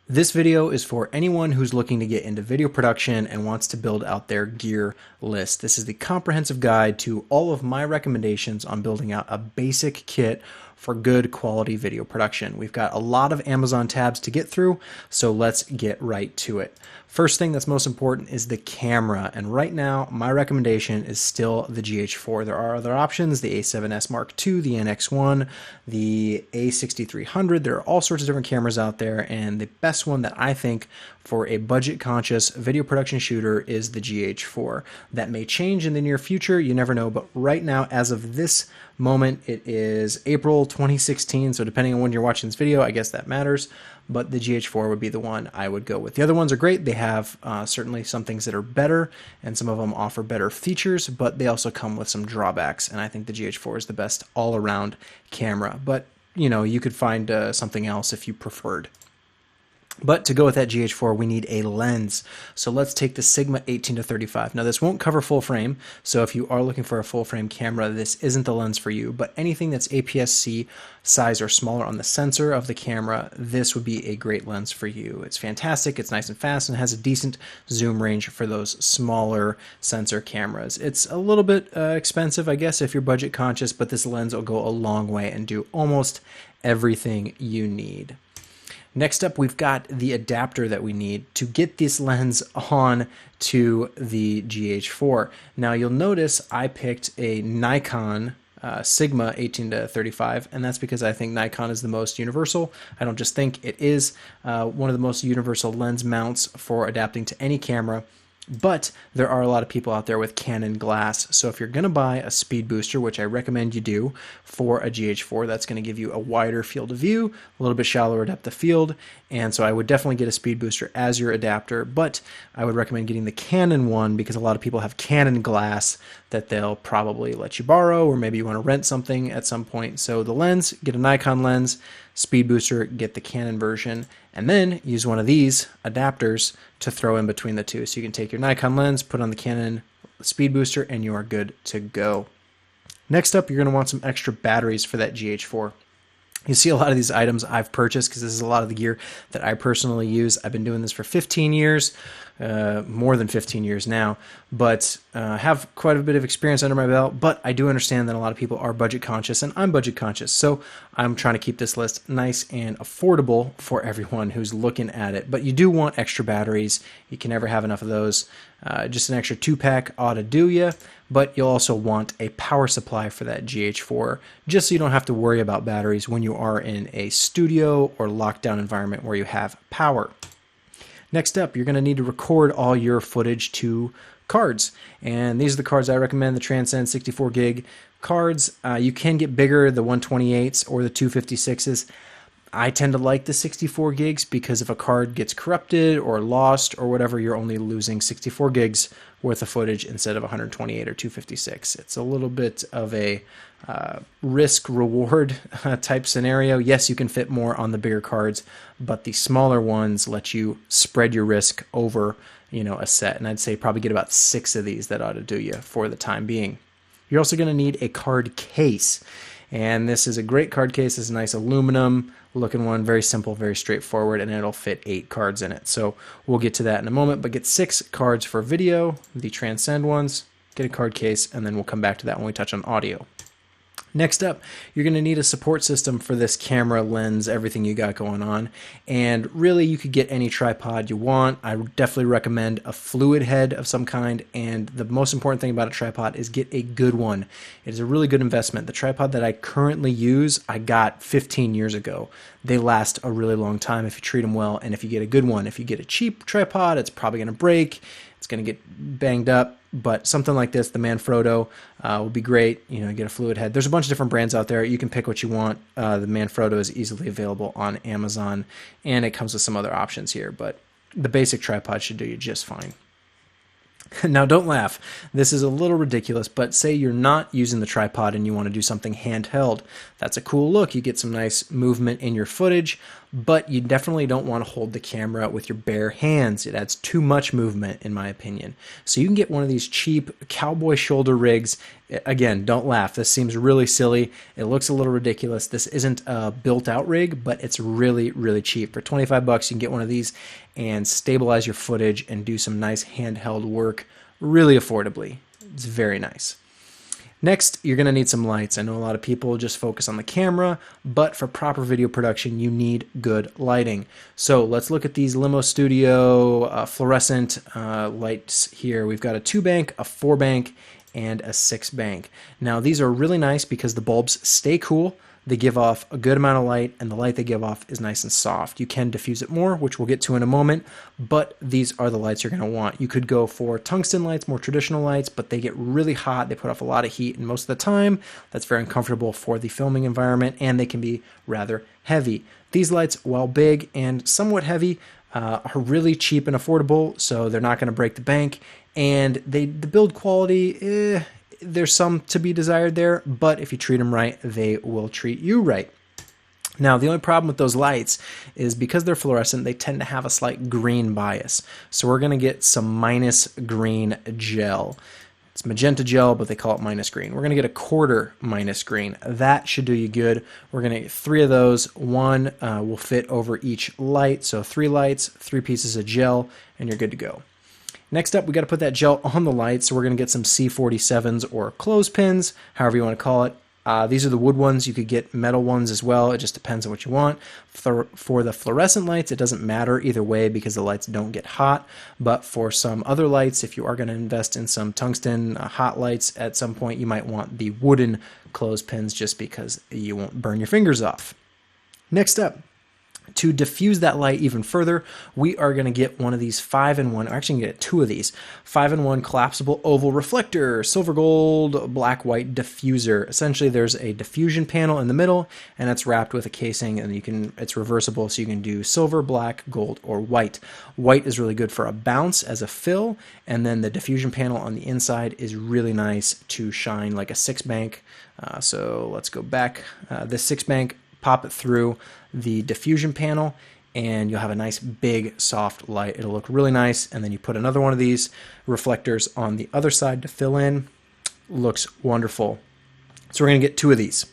This video is for anyone who's looking to get into video production and wants to build out their gear list. This is the comprehensive guide to all of my recommendations on building out a basic kit for good quality video production. We've got a lot of Amazon tabs to get through, so let's get right to it. First thing that's most important is the camera, and right now my recommendation is still the GH4. There are other options, the A7S Mark II, the NX1, the A6300. There are all sorts of different cameras out there, and the best one that I think for a budget-conscious video production shooter is the GH4. That may change in the near future, you never know, but right now, as of this moment, it is April 2016, so depending on when you're watching this video, I guess that matters, but the GH4 would be the one I would go with. The other ones are great. They have certainly some things that are better, and some of them offer better features, but they also come with some drawbacks, and I think the GH4 is the best all-around camera, but you know, you could find something else if you preferred. But to go with that GH4, we need a lens. So let's take the Sigma 18-35. Now this won't cover full frame, so if you are looking for a full frame camera, this isn't the lens for you, but anything that's APS-C size or smaller on the sensor of the camera, this would be a great lens for you. It's fantastic, it's nice and fast, and has a decent zoom range for those smaller sensor cameras. It's a little bit expensive, I guess, if you're budget conscious, but this lens will go a long way and do almost everything you need. Next up, we've got the adapter that we need to get this lens on to the GH4. Now you'll notice I picked a Nikon Sigma 18-35, and that's because I think Nikon is the most universal. I don't just think, it is one of the most universal lens mounts for adapting to any camera. But there are a lot of people out there with Canon glass, so if you're going to buy a speed booster, which I recommend you do for a GH4, that's going to give you a wider field of view, a little bit shallower depth of field, and so I would definitely get a speed booster as your adapter, but I would recommend getting the Canon one because a lot of people have Canon glass that they'll probably let you borrow, or maybe you want to rent something at some point. So the lens, get a Nikon lens, speed booster, get the Canon version, and then use one of these adapters to throw in between the two. So you can take your Nikon lens, put on the Canon speed booster, and you are good to go. Next up, you're going to want some extra batteries for that GH4. You see a lot of these items I've purchased because this is a lot of the gear that I personally use. I've been doing this for 15 years, more than 15 years now, but have quite a bit of experience under my belt. But I do understand that a lot of people are budget conscious, and I'm budget conscious. So I'm trying to keep this list nice and affordable for everyone who's looking at it. But you do want extra batteries. You can never have enough of those. Just an extra 2-pack ought to do ya. But you'll also want a power supply for that GH4, just so you don't have to worry about batteries when you are in a studio or lockdown environment where you have power. Next up, you're going to need to record all your footage to cards, and these are the cards I recommend, the Transcend 64 gig cards. You can get bigger, the 128s or the 256s. I tend to like the 64 gigs because if a card gets corrupted or lost or whatever, you're only losing 64 gigs worth of footage instead of 128 or 256. It's a little bit of a risk-reward type scenario. Yes, you can fit more on the bigger cards, but the smaller ones let you spread your risk over, you know, a set. And I'd say probably get about 6 of these. That ought to do you for the time being. You're also going to need a card case. And this is a great card case. It's a nice aluminum looking one, very simple, very straightforward, and it'll fit 8 cards in it. So we'll get to that in a moment, but get 6 cards for video, the Transcend ones, get a card case, and then we'll come back to that when we touch on audio. Next up, you're going to need a support system for this camera, lens, everything you got going on. And really, you could get any tripod you want. I would definitely recommend a fluid head of some kind. And the most important thing about a tripod is get a good one. It is a really good investment. The tripod that I currently use, I got 15 years ago. They last a really long time if you treat them well and if you get a good one. If you get a cheap tripod, it's probably going to break. It's going to get banged up, but something like this, the Manfrotto, will be great. You know, get a fluid head. There's a bunch of different brands out there. You can pick what you want. The Manfrotto is easily available on Amazon, and it comes with some other options here, but the basic tripod should do you just fine. Now, don't laugh. This is a little ridiculous, but say you're not using the tripod and you want to do something handheld. That's a cool look. You get some nice movement in your footage. but you definitely don't want to hold the camera with your bare hands. It adds too much movement, in my opinion. So you can get one of these cheap cowboy shoulder rigs. Again, don't laugh. This seems really silly. It looks a little ridiculous. This isn't a built-out rig, but it's really, really cheap. For 25 bucks, you can get one of these and stabilize your footage and do some nice handheld work really affordably. It's very nice. Next, you're going to need some lights. I know a lot of people just focus on the camera, but for proper video production, you need good lighting. So let's look at these Limo Studio fluorescent lights here. We've got a 2-bank, a 4-bank, and a 6-bank. Now, these are really nice because the bulbs stay cool. They give off a good amount of light, and the light they give off is nice and soft. You can diffuse it more, which we'll get to in a moment, but these are the lights you're going to want. You could go for tungsten lights, more traditional lights, but they get really hot. They put off a lot of heat, and most of the time, that's very uncomfortable for the filming environment, and they can be rather heavy. These lights, while big and somewhat heavy, are really cheap and affordable, so they're not going to break the bank, and the build quality, there's some to be desired there, but if you treat them right, they will treat you right. Now, the only problem with those lights is because they're fluorescent, they tend to have a slight green bias. So we're going to get some minus green gel. It's magenta gel, but they call it minus green. We're going to get a quarter minus green. That should do you good. We're going to get 3 of those. One will fit over each light. So 3 lights, 3 pieces of gel, and you're good to go. Next up, we got to put that gel on the light, so we're going to get some C47s or clothespins, however you want to call it. These are the wood ones. You could get metal ones as well. It just depends on what you want. For the fluorescent lights, it doesn't matter either way because the lights don't get hot. But for some other lights, if you are going to invest in some tungsten hot lights at some point, you might want the wooden clothespins just because you won't burn your fingers off. Next up, to diffuse that light even further, we are going to get one of these 5-in-1, actually get 2 of these, 5-in-1 collapsible oval reflector, silver gold, black white diffuser. Essentially, there's a diffusion panel in the middle, and it's wrapped with a casing, and it's reversible, so you can do silver, black, gold, or white. White is really good for a bounce as a fill, and then the diffusion panel on the inside is really nice to shine like a 6-bank. So let's go back. This 6-bank, pop it through the diffusion panel and you'll have a nice big soft light. It'll look really nice, and then you put another one of these reflectors on the other side to fill in. Looks wonderful. So we're going to get 2 of these,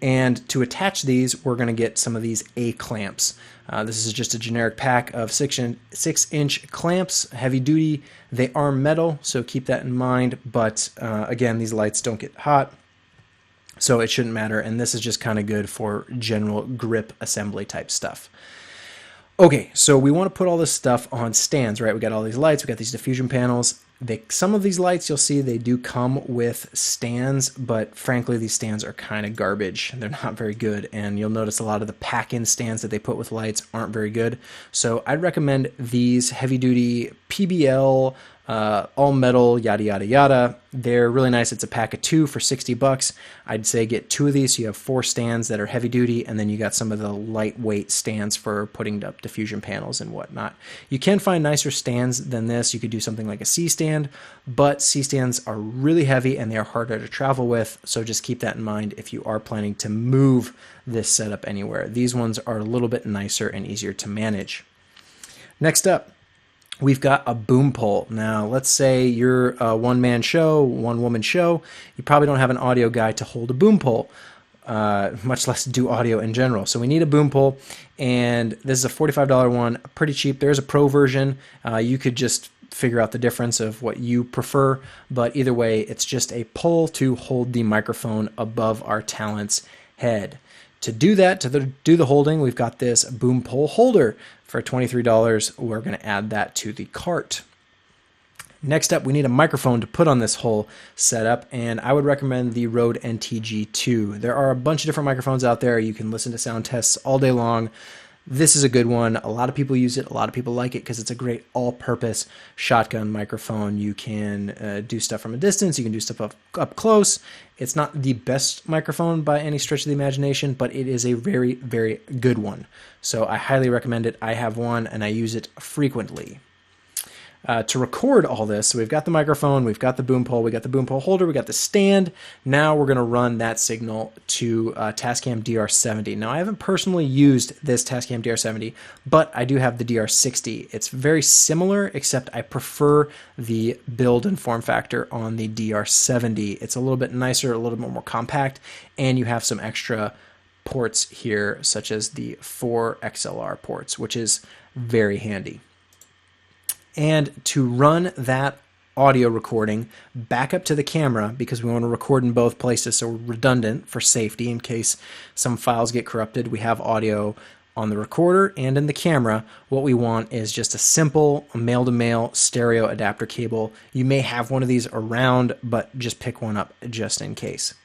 and to attach these we're going to get some of these A clamps. This is just a generic pack of 6-inch clamps, heavy duty. They are metal, so keep that in mind, but again, these lights don't get hot, so it shouldn't matter, and this is just kind of good for general grip assembly type stuff. Okay, so we want to put all this stuff on stands, right? We got all these lights, we got these diffusion panels. Some of these lights, you'll see they do come with stands, but frankly, these stands are kind of garbage. They're not very good, and you'll notice a lot of the pack-in stands that they put with lights aren't very good. So I'd recommend these heavy-duty PBL, all metal, yada, yada, yada. They're really nice. It's a pack of 2 for 60 bucks. I'd say get 2 of these so you have 4 stands that are heavy duty, and then you got some of the lightweight stands for putting up diffusion panels and whatnot. You can find nicer stands than this. You could do something like a C stand, but C stands are really heavy and they are harder to travel with, so just keep that in mind if you are planning to move this setup anywhere. These ones are a little bit nicer and easier to manage. Next up, we've got a boom pole. Now, let's say you're a one-man show, one-woman show. You probably don't have an audio guy to hold a boom pole, much less do audio in general. So we need a boom pole, and this is a $45 one, pretty cheap. There's a pro version. You could just figure out the difference of what you prefer, but either way, it's just a pole to hold the microphone above our talent's head. To do that, to do the holding, we've got this boom pole holder for $23. We're going to add that to the cart. Next up, we need a microphone to put on this whole setup, and I would recommend the Rode NTG2. There are a bunch of different microphones out there. You can listen to sound tests all day long. This is a good one. A lot of people use it. A lot of people like it because it's a great all-purpose shotgun microphone. You can do stuff from a distance. You can do stuff up close. It's not the best microphone by any stretch of the imagination, but it is a very, very good one. So I highly recommend it. I have one, and I use it frequently. to record all this. So we've got the microphone, we've got the boom pole, we got the boom pole holder, we got the stand. Now we're going to run that signal to Tascam DR70. Now I haven't personally used this Tascam DR70, but I do have the DR60. It's very similar, except I prefer the build and form factor on the DR70. It's a little bit nicer, a little bit more compact, and you have some extra ports here, such as the 4 XLR ports, which is very handy. And to run that audio recording back up to the camera, because we want to record in both places, so we're redundant for safety in case some files get corrupted. We have audio on the recorder and in the camera. What we want is just a simple male-to-male stereo adapter cable. You may have one of these around, but just pick one up just in case.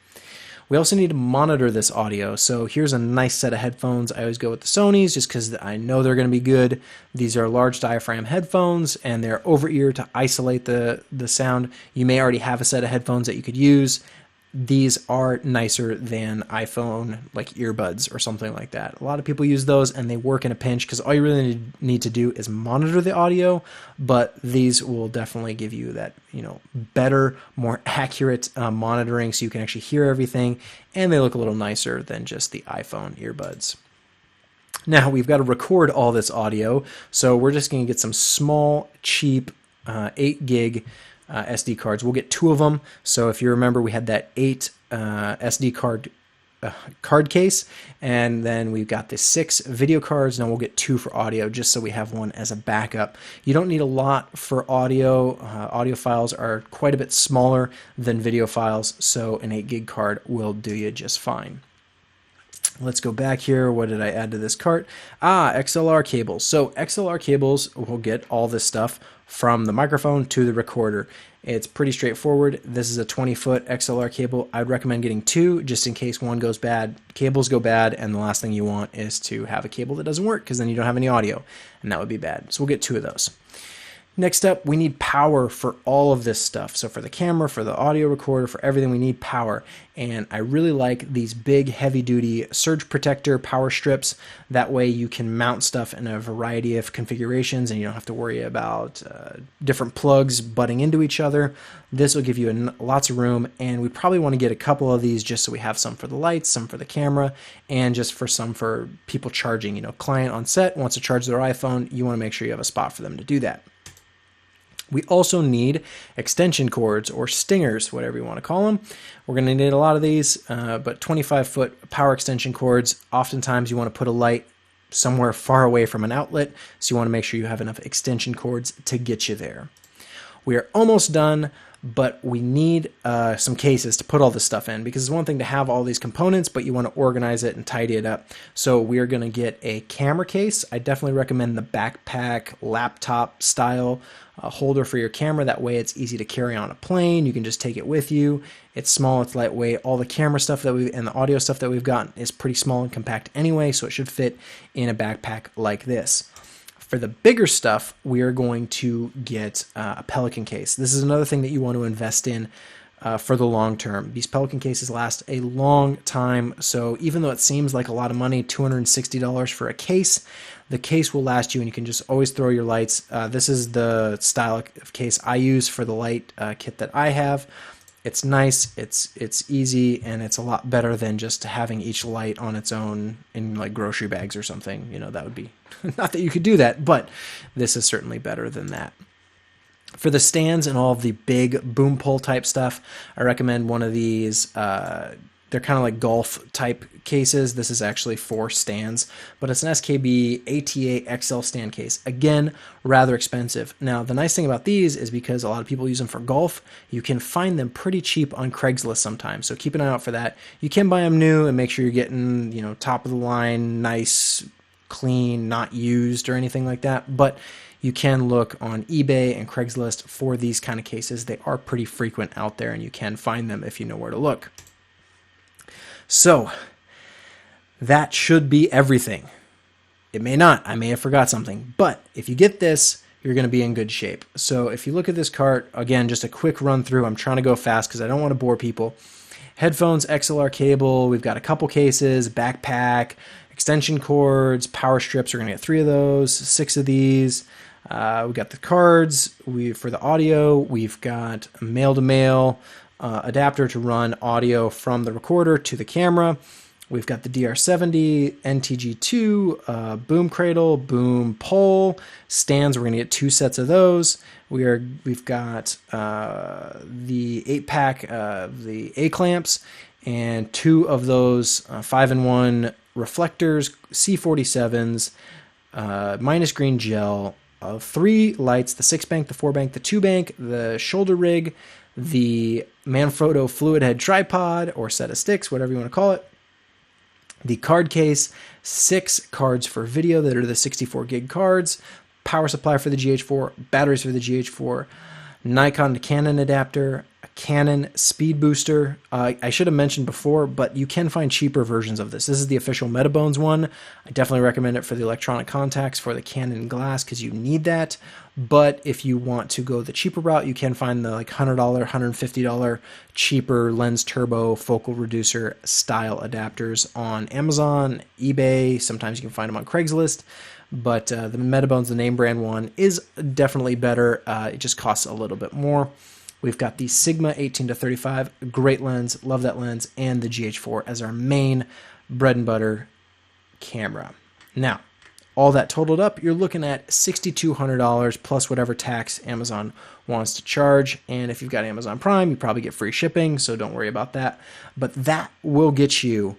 We also need to monitor this audio. So here's a nice set of headphones. I always go with the Sonys just because I know they're going to be good. These are large diaphragm headphones, and they're over ear to isolate the sound. You may already have a set of headphones that you could use. These are nicer than iPhone like earbuds or something like that. A lot of people use those and they work in a pinch because all you really need to do is monitor the audio, but these will definitely give you that, better, more accurate monitoring so you can actually hear everything, and they look a little nicer than just the iPhone earbuds. Now we've got to record all this audio, so we're just going to get some small, cheap 8 gig SD cards. We'll get 2 of them. So if you remember, we had that 8 SD card case, and then we've got the 6 video cards. Now we'll get 2 for audio, just so we have one as a backup. You don't need a lot for audio. Audio files are quite a bit smaller than video files, so an 8 gig card will do you just fine. Let's go back here. What did I add to this cart? XLR cables. So XLR cables will get all this stuff from the microphone to the recorder. It's pretty straightforward. This is a 20-foot XLR cable. I'd recommend getting 2 just in case one goes bad. Cables go bad, and the last thing you want is to have a cable that doesn't work, because then you don't have any audio, and that would be bad. So we'll get 2 of those. Next up, we need power for all of this stuff. So for the camera, for the audio recorder, for everything, we need power. And I really like these big, heavy-duty surge protector power strips. That way you can mount stuff in a variety of configurations, and you don't have to worry about different plugs butting into each other. This will give you lots of room, and we probably want to get a couple of these just so we have some for the lights, some for the camera, and just for some for people charging. Client on set wants to charge their iPhone. You want to make sure you have a spot for them to do that. We also need extension cords, or stingers, whatever you want to call them. We're going to need a lot of these, but 25-foot power extension cords. Oftentimes you want to put a light somewhere far away from an outlet, so you want to make sure you have enough extension cords to get you there. We are almost done, but we need some cases to put all this stuff in, because it's one thing to have all these components, but you want to organize it and tidy it up. So we are going to get a camera case. I definitely recommend the backpack laptop style holder for your camera. That way it's easy to carry on a plane. You can just take it with you. It's small, it's lightweight. All the camera stuff and the audio stuff that we've got is pretty small and compact anyway, so it should fit in a backpack like this. For the bigger stuff, we are going to get a Pelican case. This is another thing that you want to invest in for the long term. These Pelican cases last a long time, so even though it seems like a lot of money, $260 for a case, the case will last you, and you can just always throw your lights. This is the style of case I use for the light kit that I have. It's nice, it's easy, and it's a lot better than just having each light on its own in like grocery bags or something. That would be, not that you could do that, but this is certainly better than that. For the stands and all of the big boom pole type stuff, I recommend one of these. They're kind of like golf type cases. This is actually for stands, but it's an SKB ATA XL stand case. Again, rather expensive. Now, the nice thing about these is because a lot of people use them for golf, you can find them pretty cheap on Craigslist sometimes. So keep an eye out for that. You can buy them new and make sure you're getting, top of the line, nice, clean, not used or anything like that. But you can look on eBay and Craigslist for these kind of cases. They are pretty frequent out there, and you can find them if you know where to look. So that should be everything. It may not. I may have forgot something. But if you get this, you're going to be in good shape. So if you look at this cart, again, just a quick run through. I'm trying to go fast because I don't want to bore people. Headphones, XLR cable. We've got a couple cases, backpack, extension cords, power strips. We're going to get 3 of those, 6 of these. We got the cards. For the audio, we've got a male-to-male adapter to run audio from the recorder to the camera. We've got the DR70, NTG2, boom cradle, boom pole, stands. We're going to get 2 sets of those. We've got the 8-pack the A clamps and 2 of those 5-in-1 reflectors, C47s, minus green gel, 3 lights, the 6-bank, the 4-bank, the 2-bank, the shoulder rig, the Manfrotto fluid head tripod or set of sticks, whatever you want to call it, the card case, 6 cards for video that are the 64 gig cards, power supply for the GH4, batteries for the GH4, Nikon to Canon adapter, a Canon speed booster. I should have mentioned before, but you can find cheaper versions of this. This is the official Metabones one. I definitely recommend it for the electronic contacts for the Canon glass because you need that. But if you want to go the cheaper route, you can find the like $100, $150 cheaper lens turbo focal reducer style adapters on Amazon, eBay. Sometimes you can find them on Craigslist. But the Metabones, the name brand one, is definitely better. It just costs a little bit more. We've got the Sigma 18-35, great lens, love that lens, and the GH4 as our main bread and butter camera. Now, all that totaled up, you're looking at $6,200 plus whatever tax Amazon wants to charge. And if you've got Amazon Prime, you probably get free shipping, so don't worry about that. But that will get you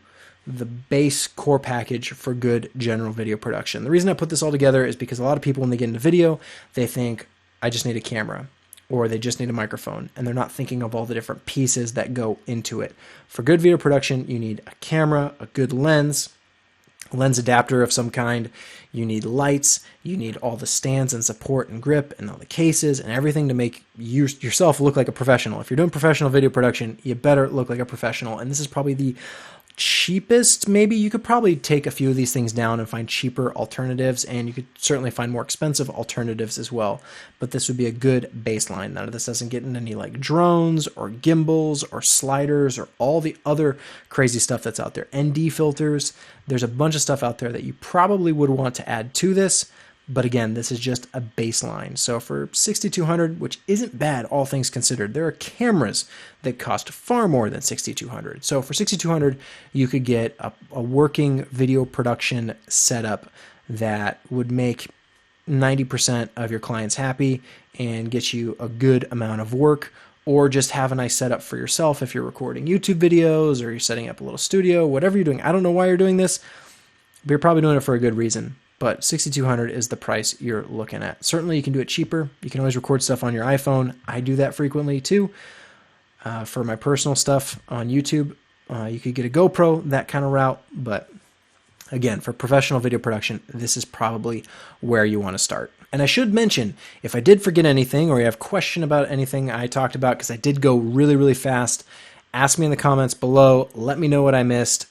the base core package for good general video production. The reason I put this all together is because a lot of people, when they get into video, they think, I just need a camera, or they just need a microphone, and they're not thinking of all the different pieces that go into it. For good video production, you need a camera, a good lens adapter of some kind, you need lights, you need all the stands and support and grip and all the cases and everything to make yourself look like a professional. If you're doing professional video production, you better look like a professional, and this is probably the cheapest. Maybe you could probably take a few of these things down and find cheaper alternatives, and you could certainly find more expensive alternatives as well, but this would be a good baseline. None of this doesn't get into any like drones or gimbals or sliders or all the other crazy stuff that's out there. ND filters, there's a bunch of stuff out there that you probably would want to add to this. But again, this is just a baseline. So for $6,200, which isn't bad, all things considered, there are cameras that cost far more than $6,200. So for $6,200, you could get a working video production setup that would make 90% of your clients happy and get you a good amount of work, or just have a nice setup for yourself if you're recording YouTube videos or you're setting up a little studio, whatever you're doing. I don't know why you're doing this, but you're probably doing it for a good reason. But $6,200 is the price you're looking at. Certainly, you can do it cheaper. You can always record stuff on your iPhone. I do that frequently too. For my personal stuff on YouTube, you could get a GoPro, that kind of route. But again, for professional video production, this is probably where you want to start. And I should mention, if I did forget anything or you have a question about anything I talked about, because I did go really, really fast, ask me in the comments below. Let me know what I missed.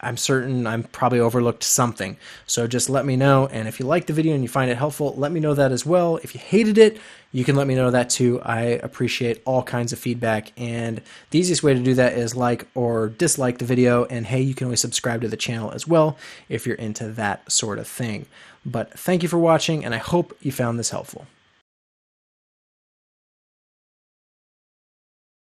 I'm certain I'm probably overlooked something. So just let me know. And if you like the video and you find it helpful, let me know that as well. If you hated it, you can let me know that too. I appreciate all kinds of feedback. And the easiest way to do that is like or dislike the video. And hey, you can always subscribe to the channel as well if you're into that sort of thing. But thank you for watching, and I hope you found this helpful.